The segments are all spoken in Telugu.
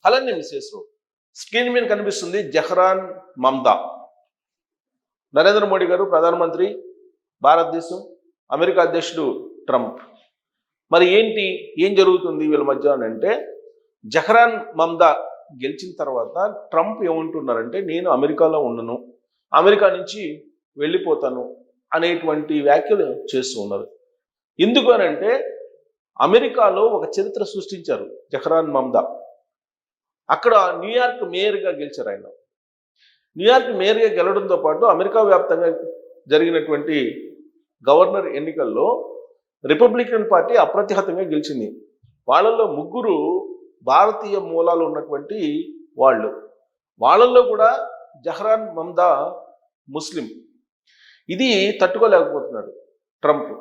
అలానే మిస్సెస్ స్క్రీన్ మీద కనిపిస్తుంది జహ్రాన్ మమ్దా. నరేంద్ర మోడీ గారు ప్రధానమంత్రి భారతదేశం, అమెరికా అధ్యక్షుడు ట్రంప్. మరి ఏం జరుగుతుంది వీళ్ళ మధ్య అని అంటే, జహ్రాన్ మమ్దా గెలిచిన తర్వాత ట్రంప్ ఏమంటున్నారంటే, నేను అమెరికాలో ఉండను, అమెరికా నుంచి వెళ్ళిపోతాను అనేటువంటి వ్యాఖ్యలు చేస్తూ ఉన్నారు. ఎందుకు అని అంటే, అమెరికాలో ఒక చరిత్ర సృష్టించారు జహ్రాన్ మమ్దా. అక్కడ న్యూయార్క్ మేయర్గా గెలిచారు ఆయన. న్యూయార్క్ మేయర్గా గెలవడంతో పాటు అమెరికా వ్యాప్తంగా జరిగినటువంటి గవర్నర్ ఎన్నికల్లో రిపబ్లికన్ పార్టీ అప్రతిహతంగా గెలిచింది. వాళ్ళల్లో ముగ్గురు భారతీయ మూలాలు ఉన్నటువంటి వాళ్ళల్లో కూడా జహ్రాన్ మమ్దా ముస్లిం. ఇది తట్టుకోలేకపోతున్నాడు ట్రంప్.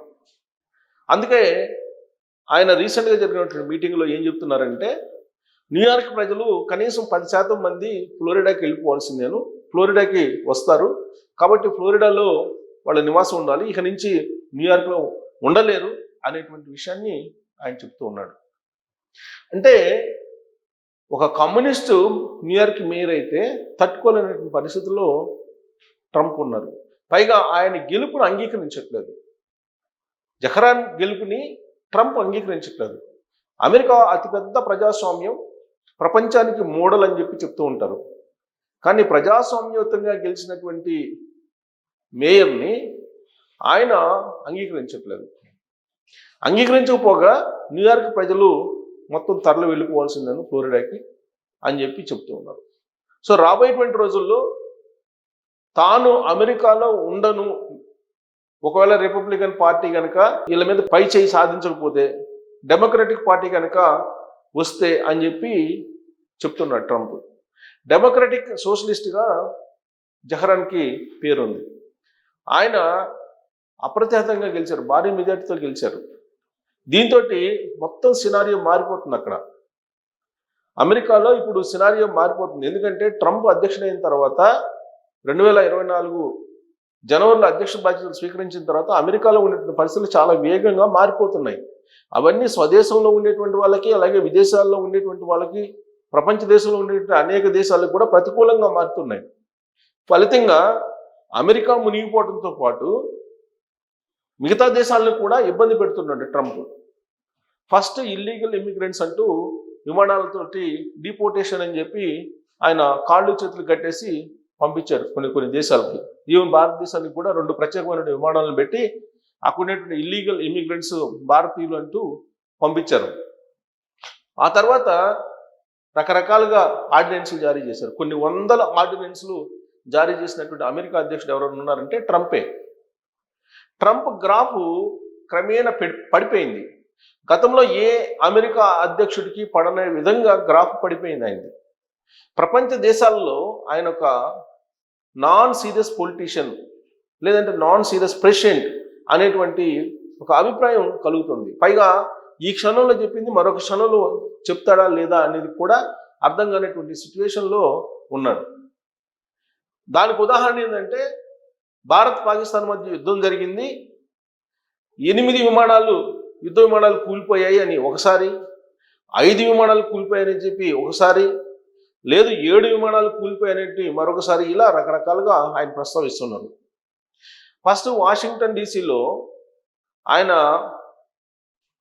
అందుకే ఆయన రీసెంట్గా జరిగినటువంటి మీటింగ్లో ఏం చెప్తున్నారంటే, న్యూయార్క్ ప్రజలు కనీసం 10% మంది ఫ్లోరిడాకి వెళ్ళిపోవాల్సిందేను, ఫ్లోరిడాకి వస్తారు కాబట్టి ఫ్లోరిడాలో వాళ్ళ నివాసం ఉండాలి, ఇక నుంచి న్యూయార్క్లో ఉండలేరు అనేటువంటి విషయాన్ని ఆయన చెప్తూ ఉన్నాడు. అంటే ఒక కమ్యూనిస్టు న్యూయార్క్ మేయర్ అయితే తట్టుకోలేనటువంటి పరిస్థితుల్లో ట్రంప్ ఉన్నారు. పైగా ఆయన గెలుపును అంగీకరించట్లేదు. జహ్రాన్ గెలుపుని ట్రంప్ అంగీకరించట్లేదు. అమెరికా అతిపెద్ద ప్రజాస్వామ్యం, ప్రపంచానికి మోడల్ అని చెప్పి చెప్తూ ఉంటారు. కానీ ప్రజాస్వామ్యయుతంగా గెలిచినటువంటి మేయర్ని ఆయన అంగీకరించట్లేదు. అంగీకరించకపోగా న్యూయార్క్ ప్రజలు మొత్తం తరలి వెళ్ళిపోవాల్సిందని ఫ్లోరిడాకి అని చెప్పి చెప్తూ ఉన్నారు. సో రాబోయేటువంటి రోజుల్లో తాను అమెరికాలో ఉండను, ఒకవేళ రిపబ్లికన్ పార్టీ కనుక వీళ్ళ మీద పై చేయి సాధించకపోతే డెమోక్రటిక్ పార్టీ కనుక వస్తే అని చెప్పి చెప్తున్నాడు ట్రంప్. డెమోక్రటిక్ సోషలిస్ట్గా జహ్రాన్కి పేరుంది. ఆయన అప్రతిహతంగా గెలిచారు, భారీ మెజార్టీతో గెలిచారు. దీంతో మొత్తం సినారియో మారిపోతుంది. అక్కడ అమెరికాలో ఇప్పుడు సినారియో మారిపోతుంది. ఎందుకంటే ట్రంప్ అధ్యక్షుడైన తర్వాత 2024 జనవరిలో అధ్యక్ష బాధ్యతలు స్వీకరించిన తర్వాత అమెరికాలో ఉండేటువంటి పరిస్థితులు చాలా వేగంగా మారిపోతున్నాయి. అవన్నీ స్వదేశంలో ఉండేటువంటి వాళ్ళకి, అలాగే విదేశాల్లో ఉండేటువంటి వాళ్ళకి, ప్రపంచ దేశంలో ఉండేటువంటి అనేక దేశాలకు కూడా ప్రతికూలంగా మారుతున్నాయి. ఫలితంగా అమెరికా మునిగిపోవడంతో పాటు మిగతా దేశాలను కూడా ఇబ్బంది పెడుతున్నాడు ట్రంప్. ఫస్ట్ ఇల్లీగల్ ఇమిగ్రెంట్స్ అంటూ విమానాలతోటి డిపోర్టేషన్ అని చెప్పి ఆయన కాళ్ళు చేతులు కట్టేసి పంపించారు కొన్ని దేశాలకి. ఈవెన్ భారతదేశానికి కూడా 2 ప్రత్యేకమైన విమానాలను పెట్టి అక్కడ ఉండేటువంటి ఇల్లీగల్ ఇమిగ్రెంట్స్ భారతీయులు అంటూ పంపించారు. ఆ తర్వాత రకరకాలుగా ఆర్డినెన్స్లు జారీ చేశారు. కొన్ని వందల ఆర్డినెన్స్లు జారీ చేసినటువంటి అమెరికా అధ్యక్షుడు ఎవరైనా ఉన్నారంటే ట్రంపే. ట్రంప్ గ్రాఫ్ క్రమేణా పడిపోయింది. గతంలో ఏ అమెరికా అధ్యక్షుడికి పడనే విధంగా గ్రాఫ్ పడిపోయింది ఆయనది. ప్రపంచ దేశాల్లో ఆయన ఒక నాన్ సీరియస్ పొలిటీషియన్, లేదంటే నాన్ సీరియస్ ప్రెసిడెంట్ అనేటువంటి ఒక అభిప్రాయం కలుగుతుంది. పైగా ఈ క్షణంలో చెప్పింది మరొక క్షణంలో చెప్తాడా లేదా అనేది కూడా అర్థం కానిటువంటి సిచ్యువేషన్లో ఉన్నాడు. దానికి ఉదాహరణ ఏంటంటే, భారత్ పాకిస్తాన్ మధ్య యుద్ధం జరిగింది, 8 యుద్ధ విమానాలు కూలిపోయాయి అని ఒకసారి, 5 విమానాలు కూలిపోయాయని చెప్పి ఒకసారి, లేదు 7 విమానాలు కూలిపోయాయనేటి మరొకసారి, ఇలా రకరకాలుగా ఆయన ప్రస్తావిస్తున్నారు. ఫస్ట్ వాషింగ్టన్ డీసీలో ఆయన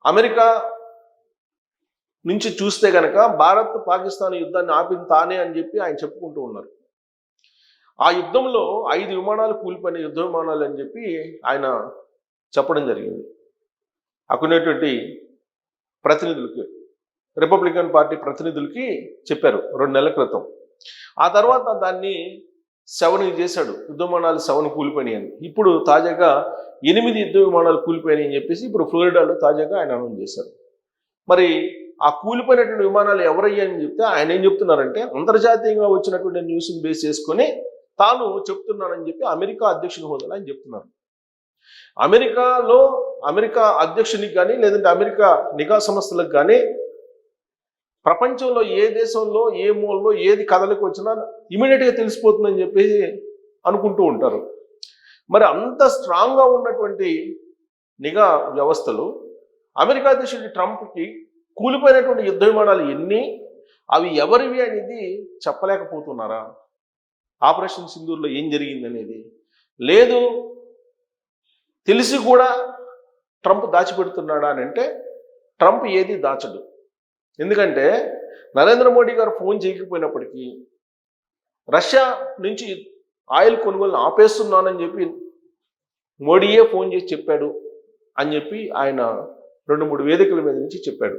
అమెరికా నుంచి చూస్తే కనుక భారత్ పాకిస్తాన్ యుద్ధాన్ని ఆపింది తానే అని చెప్పి ఆయన చెప్పుకుంటూ ఉన్నారు. ఆ యుద్ధంలో 5 విమానాలు కూలిపోయిన యుద్ధ విమానాలు అని చెప్పి ఆయన చెప్పడం జరిగింది. అక్కడున్నటువంటి ప్రతినిధులకి, రిపబ్లికన్ పార్టీ ప్రతినిధులకి చెప్పారు 2 నెలల క్రితం. ఆ తర్వాత దాన్ని 7 చేశాడు, యుద్ధ విమానాలు 7 కూలిపోయినాయి అని. ఇప్పుడు తాజాగా 8 యుద్ధ విమానాలు కూలిపోయినాయి అని చెప్పేసి ఇప్పుడు ఫ్లోరిడాలో తాజాగా ఆయన అనౌన్స్ చేశారు. మరి ఆ కూలిపోయినటువంటి విమానాలు ఎవరయ్యాయని చెప్తే ఆయన ఏం చెప్తున్నారంటే, అంతర్జాతీయంగా వచ్చినటువంటి న్యూస్ని బేస్ చేసుకొని తాను చెప్తున్నానని చెప్పి అమెరికా అధ్యక్షుని హోదాలో ఆయన చెప్తున్నారు. అమెరికా అధ్యక్షునికి కానీ, లేదంటే అమెరికా నిఘా సంస్థలకు కానీ ప్రపంచంలో ఏ దేశంలో ఏ మూలలో ఏది కదలికి వచ్చినా ఇమీడియట్గా తెలిసిపోతుందని చెప్పేసి అనుకుంటూ ఉంటారు. మరి అంత స్ట్రాంగ్గా ఉన్నటువంటి నిఘా వ్యవస్థలు అమెరికా అధ్యక్షుడి ట్రంప్కి కూలిపోయినటువంటి యుద్ధ విమానాలు ఎన్ని, అవి ఎవరివి అనేది చెప్పలేకపోతున్నారా? ఆపరేషన్ సింధూర్లో ఏం జరిగింది అనేది లేదు. తెలిసి కూడా ట్రంప్ దాచిపెడుతున్నాడా అని అంటే ట్రంప్ ఏది దాచడు. ఎందుకంటే నరేంద్ర మోడీ గారు ఫోన్ చేయకపోయినప్పటికీ రష్యా నుంచి ఆయిల్ కొనుగోలు ఆపేస్తున్నానని చెప్పి మోడీయే ఫోన్ చేసి చెప్పాడు అని చెప్పి ఆయన 2-3 వేదికల మీద నుంచి చెప్పాడు.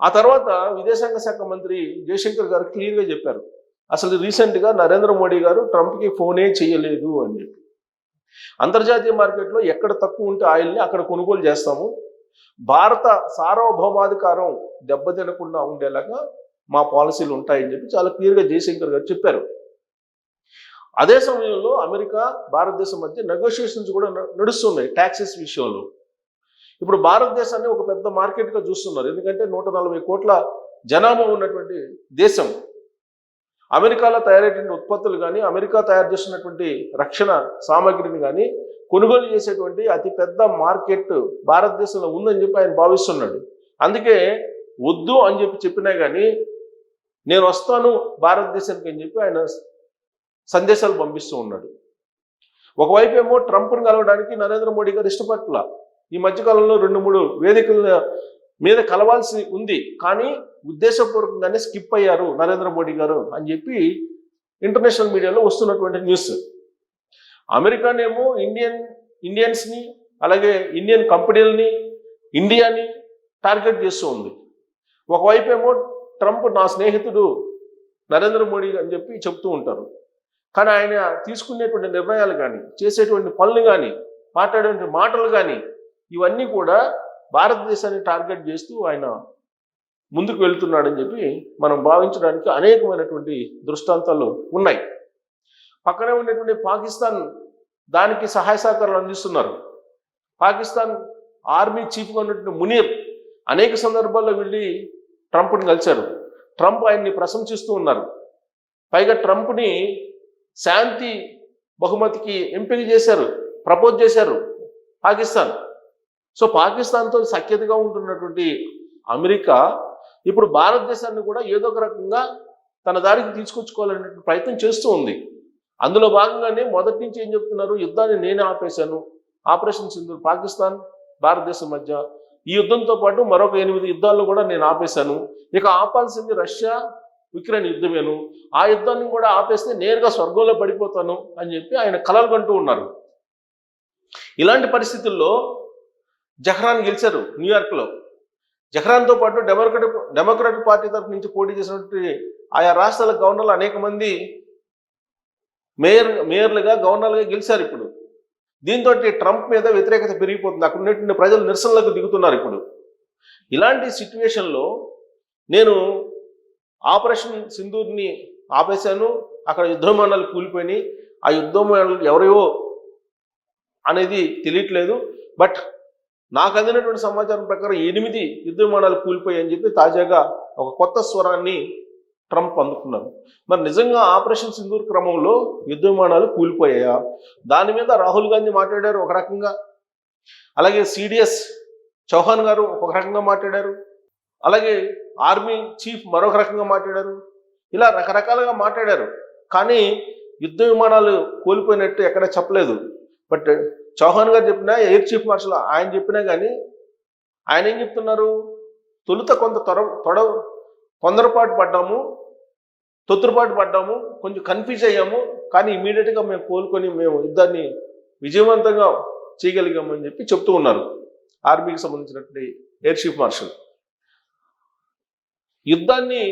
ఆ తర్వాత విదేశాంగ శాఖ మంత్రి జయశంకర్ గారు క్లియర్గా చెప్పారు, అసలు రీసెంట్గా నరేంద్ర మోడీ గారు ట్రంప్కి ఫోనే చేయలేదు అని చెప్పి. అంతర్జాతీయ మార్కెట్లో ఎక్కడ తక్కువ ఉంటే ఆయిల్ని అక్కడ కొనుగోలు చేస్తాము, భారత సార్వభౌమాధికారం దెబ్బతినకుండా ఉండేలాగా మా పాలసీలు ఉంటాయని చెప్పి చాలా క్లియర్గా జయశంకర్ గారు చెప్పారు. అదే సమయంలో అమెరికా భారతదేశం మధ్య నెగోషియేషన్స్ కూడా నడుస్తున్నాయి ట్యాక్సెస్ విషయంలో. ఇప్పుడు భారతదేశాన్ని ఒక పెద్ద మార్కెట్గా చూస్తున్నారు. ఎందుకంటే 140 కోట్ల జనాభా ఉన్నటువంటి దేశం. అమెరికాలో తయారైనటువంటి ఉత్పత్తులు కానీ, అమెరికా తయారు చేస్తున్నటువంటి రక్షణ సామాగ్రిని కానీ కొనుగోలు చేసేటువంటి అతిపెద్ద మార్కెట్ భారతదేశంలో ఉందని చెప్పి ఆయన భావిస్తున్నాడు. అందుకే వద్దు అని చెప్పినా కానీ నేను వస్తాను భారతదేశానికి అని చెప్పి ఆయన సందేశాలు పంపిస్తూ ఉన్నాడు. ఒకవైపు ఏమో ట్రంప్ను కలవడానికి నరేంద్ర మోడీ గారు ఇష్టపట్ల ఈ మధ్యకాలంలో 2-3 వేదికల మీద కలవాల్సి ఉంది, కానీ ఉద్దేశపూర్వకంగానే స్కిప్ అయ్యారు నరేంద్ర మోడీ గారు అని చెప్పి ఇంటర్నేషనల్ మీడియాలో వస్తున్నటువంటి న్యూస్. అమెరికానేమో ఇండియన్స్ని అలాగే ఇండియన్ కంపెనీలని ఇండియాని టార్గెట్ చేస్తూ ఉంది. ఒకవైపు ఏమో ట్రంప్ నా స్నేహితుడు నరేంద్ర మోడీ అని చెప్పి చెప్తూ ఉంటారు, కానీ ఆయన తీసుకునేటువంటి నిర్ణయాలు కానీ, చేసేటువంటి పనులు కానీ, మాట్లాడేటువంటి మాటలు కానీ ఇవన్నీ కూడా భారతదేశాన్ని టార్గెట్ చేస్తూ ఆయన ముందుకు వెళ్తున్నాడని చెప్పి మనం భావించడానికి అనేకమైనటువంటి దృష్టాంతాలు ఉన్నాయి. పక్కనే ఉన్నటువంటి పాకిస్తాన్ దానికి సహాయ సహకారాలు అందిస్తున్నారు. పాకిస్తాన్ ఆర్మీ చీఫ్గా ఉన్నటువంటి మునీర్ అనేక సందర్భాల్లో వెళ్ళి ట్రంప్ని కలిశారు. ట్రంప్ ఆయన్ని ప్రశంసిస్తూ ఉన్నారు. పైగా ట్రంప్ని శాంతి బహుమతికి ఎంపిక చేశారు, ప్రపోజ్ చేశారు పాకిస్తాన్. సో పాకిస్తాన్తో సఖ్యతగా ఉంటున్నటువంటి అమెరికా ఇప్పుడు భారతదేశాన్ని కూడా ఏదో ఒక రకంగా తన దారికి తీసుకొచ్చుకోవాలనే ప్రయత్నం చేస్తూ ఉంది. అందులో భాగంగానే మొదటి నుంచి ఏం చెప్తున్నారు, యుద్ధాన్ని నేనే ఆపేశాను, ఆపరేషన్ సింధూర్ పాకిస్తాన్ భారతదేశం మధ్య ఈ యుద్ధంతో పాటు మరొక 8 యుద్ధాలను కూడా నేను ఆపేశాను, ఇక ఆపాల్సింది రష్యా ఉక్రెయిన్ యుద్ధమేను, ఆ యుద్ధాన్ని కూడా ఆపేస్తే నేరుగా స్వర్గంలో పడిపోతాను అని చెప్పి ఆయన కలలు కంటూ ఉన్నారు. ఇలాంటి పరిస్థితుల్లో జహ్రాన్ గెలిచారు న్యూయార్క్లో. జహ్రాన్తో పాటు డెమోక్రాటిక్ పార్టీ తరఫు నుంచి పోటీ చేసినటువంటి ఆయా రాష్ట్రాల గవర్నర్లు అనేక మంది మేయర్లుగా గవర్నర్లుగా గెలిచారు. ఇప్పుడు దీంతో ట్రంప్ మీద వ్యతిరేకత పెరిగిపోతుంది. అక్కడ ఉన్నటువంటి ప్రజలు నిరసనలకు దిగుతున్నారు. ఇప్పుడు ఇలాంటి సిచ్యువేషన్లో నేను ఆపరేషన్ సింధూర్ని ఆపేశాను, అక్కడ యుద్ధ విమానాలు కూలిపోయినాయి, ఆ యుద్ధ విమానాలు ఎవరెవో అనేది తెలియట్లేదు, బట్ నాకు అందినటువంటి సమాచారం ప్రకారం 8 యుద్ధ విమానాలు కూలిపోయాయి అని చెప్పి తాజాగా ఒక కొత్త స్వరాన్ని ట్రంప్ అందుకున్నారు. మరి నిజంగా ఆపరేషన్ సింధూర్ క్రమంలో యుద్ధ విమానాలు కూలిపోయాయా? దాని మీద రాహుల్ గాంధీ మాట్లాడారు ఒక రకంగా, అలాగే సిడిఎస్ చౌహాన్ గారు ఒక రకంగా మాట్లాడారు, అలాగే ఆర్మీ చీఫ్ మరొక రకంగా మాట్లాడారు. ఇలా రకరకాలుగా మాట్లాడారు, కానీ యుద్ధ విమానాలు కోల్పోయినట్టు ఎక్కడ చెప్పలేదు. బట్ చౌహాన్ గారు చెప్పినా, ఎయిర్ చీఫ్ మార్షల్ ఆయన చెప్పినా కానీ ఆయన ఏం చెప్తున్నారు, తొలుత కొంత తొందరపాటు పడ్డాము, తొత్తురుపాటు పడ్డాము, కొంచెం కన్ఫ్యూజ్ అయ్యాము, కానీ ఇమీడియట్గా మేము కోలుకొని మేము యుద్ధాన్ని విజయవంతంగా చేయగలిగామని చెప్పి చెప్తూ ఉన్నారు ఆర్మీకి సంబంధించినటువంటి ఎయిర్ చీఫ్ మార్షల్. యుద్ధాన్ని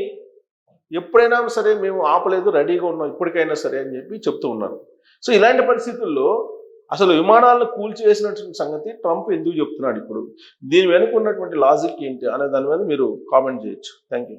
ఎప్పుడైనా సరే మేము ఆపలేదు, రెడీగా ఉన్నాం ఇప్పటికైనా సరే అని చెప్పి చెప్తూ ఉన్నారు. సో ఇలాంటి పరిస్థితుల్లో అసలు విమానాలను కూల్చివేసినటువంటి సంగతి ట్రంప్ ఎందుకు చెప్తున్నాడు? ఇప్పుడు దీని వెనుక ఉన్నటువంటి లాజిక్ ఏంటి అనే దాని మీద మీరు కామెంట్ చేయొచ్చు. Thank you.